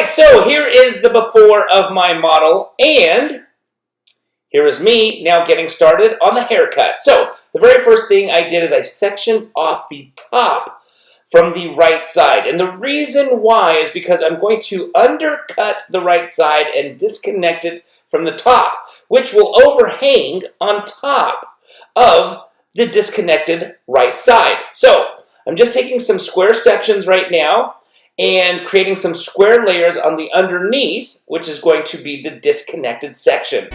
right, so here is the before of my model, and here is me now getting started on the haircut. So the very first thing I did is I sectioned off the top from the right side. And the reason why is because I'm going to undercut the right side and disconnect it from the top, which will overhang on top of the disconnected right side. So I'm just taking some square sections right now and creating some square layers on the underneath, which is going to be the disconnected section.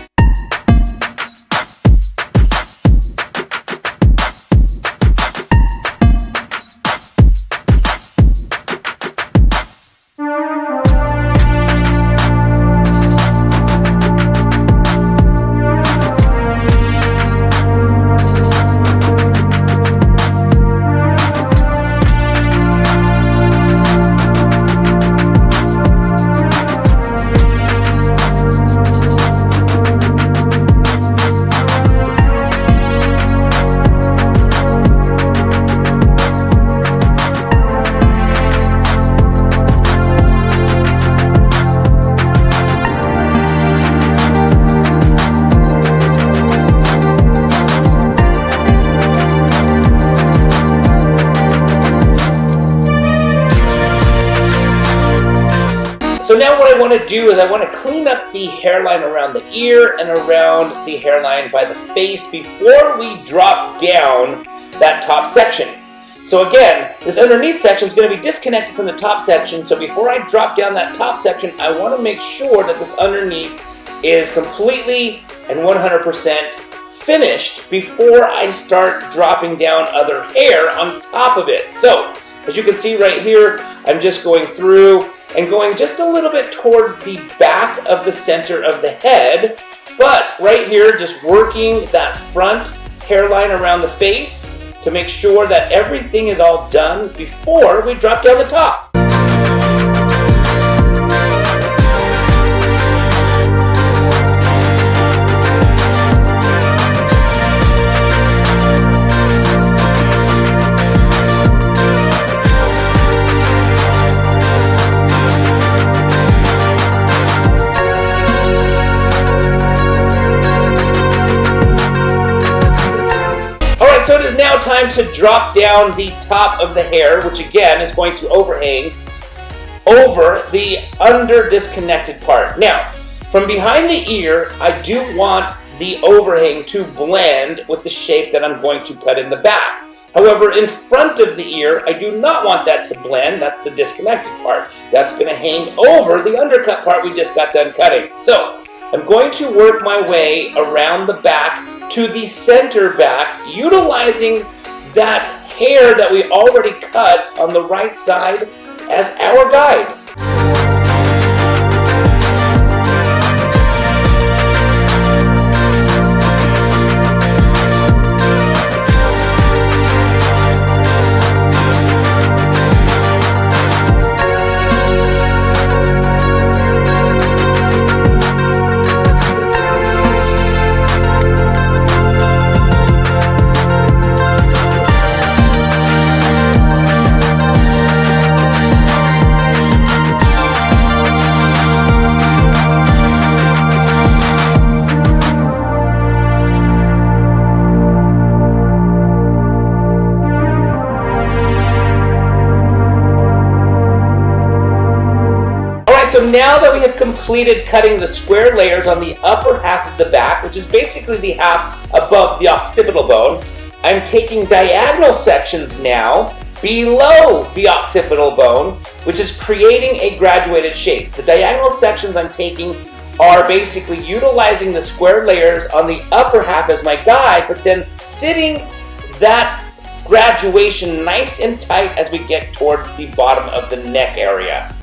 So now what I want to do is I want to clean up the hairline around the ear and around the hairline by the face before we drop down that top section. So again, this underneath section is going to be disconnected from the top section. So before I drop down that top section, I want to make sure that this underneath is completely and 100% finished before I start dropping down other hair on top of it. So as you can see right here, I'm just going through and going just a little bit towards the back of the center of the head, but right here just working that front hairline around the face to make sure that everything is all done before we drop down the top. So it is now time to drop down the top of the hair, which again is going to overhang over the under disconnected part. Now, from behind the ear, I do want the overhang to blend with the shape that I'm going to cut in the back. However, in front of the ear, I do not want that to blend. That's the disconnected part. That's going to hang over the undercut part we just got done cutting. So I'm going to work my way around the back to the center back, utilizing that hair that we already cut on the right side as our guide. So now that we have completed cutting the square layers on the upper half of the back, which is basically the half above the occipital bone, I'm taking diagonal sections now below the occipital bone, which is creating a graduated shape. The diagonal sections I'm taking are basically utilizing the square layers on the upper half as my guide, but then sitting that graduation nice and tight as we get towards the bottom of the neck area.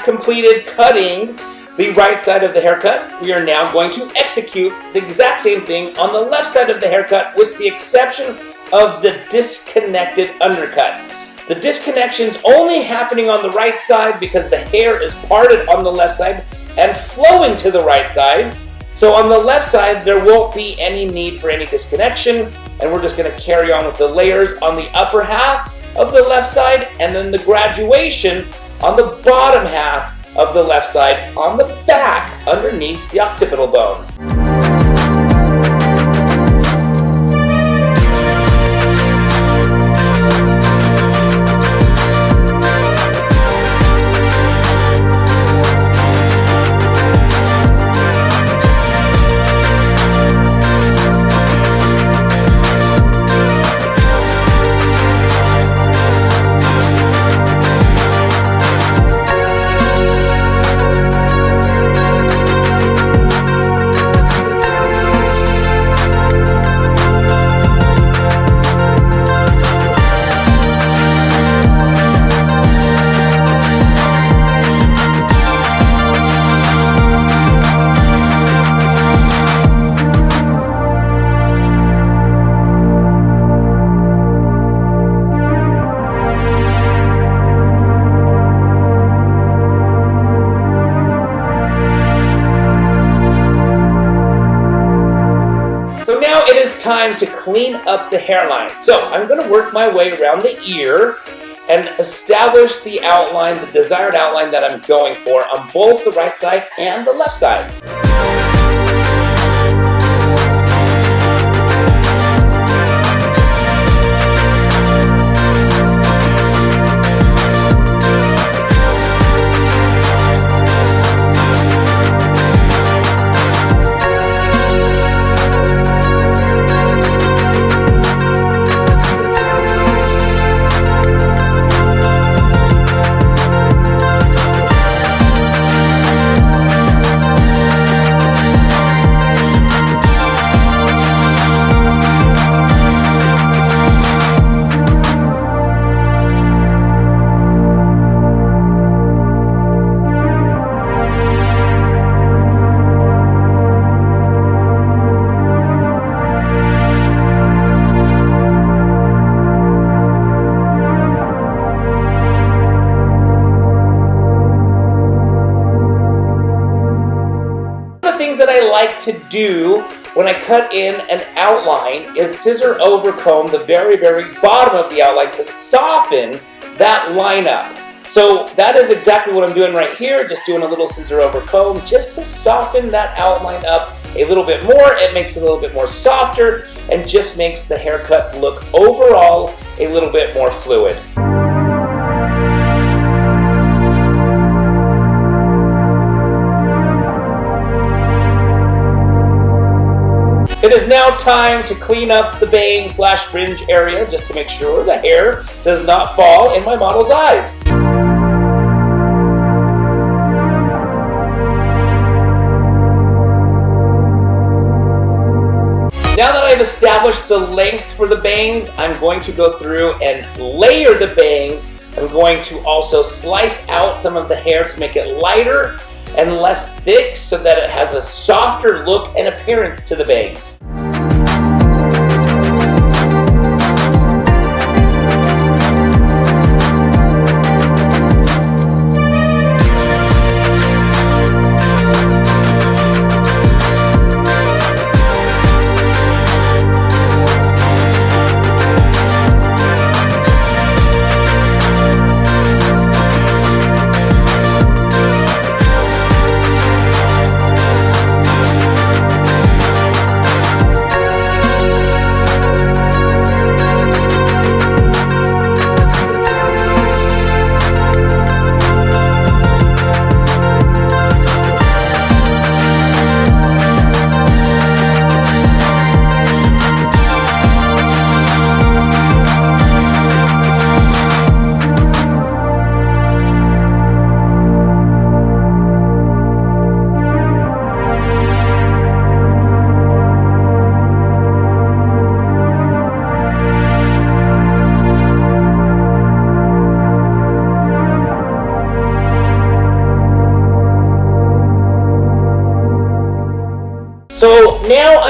Completed cutting the right side of the haircut, we are now going to execute the exact same thing on the left side of the haircut, with the exception of the disconnected undercut. The disconnection's only happening on the right side because the hair is parted on the left side and flowing to the right side. So on the left side, there won't be any need for any disconnection, and we're just going to carry on with the layers on the upper half of the left side, and then the graduation on the bottom half of the left side on the back underneath the occipital bone. Now it is time to clean up the hairline. So I'm going to work my way around the ear and establish the outline, the desired outline that I'm going for on both the right side and the left side. That I like to do when I cut in an outline is scissor over comb the very, very bottom of the outline to soften that line up. So that is exactly what I'm doing right here, just doing a little scissor over comb just to soften that outline up a little bit more. It makes it a little bit more softer and just makes the haircut look overall a little bit more fluid. It is now time to clean up the bang/fringe area just to make sure the hair does not fall in my model's eyes. Now that I've established the length for the bangs, I'm going to go through and layer the bangs. I'm going to also slice out some of the hair to make it lighter and less thick so that it has a softer look and appearance to the bangs.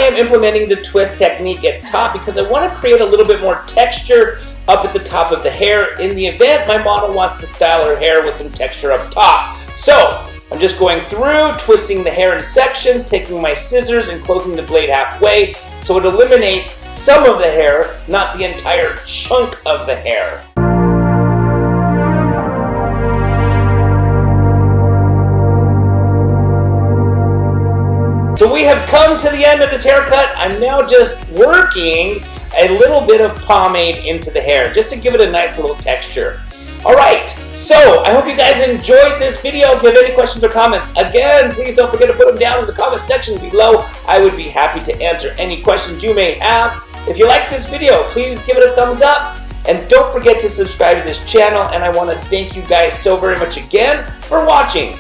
I am implementing the twist technique at top because I want to create a little bit more texture up at the top of the hair in the event my model wants to style her hair with some texture up top. So I'm just going through, twisting the hair in sections, taking my scissors and closing the blade halfway so it eliminates some of the hair, not the entire chunk of the hair. So we have come to the end of this haircut. I'm now just working a little bit of pomade into the hair just to give it a nice little texture. All right, so I hope you guys enjoyed this video. If you have any questions or comments, again, please don't forget to put them down in the comment section below. I would be happy to answer any questions you may have. If you like this video, please give it a thumbs up. And don't forget to subscribe to this channel. And I want to thank you guys so very much again for watching.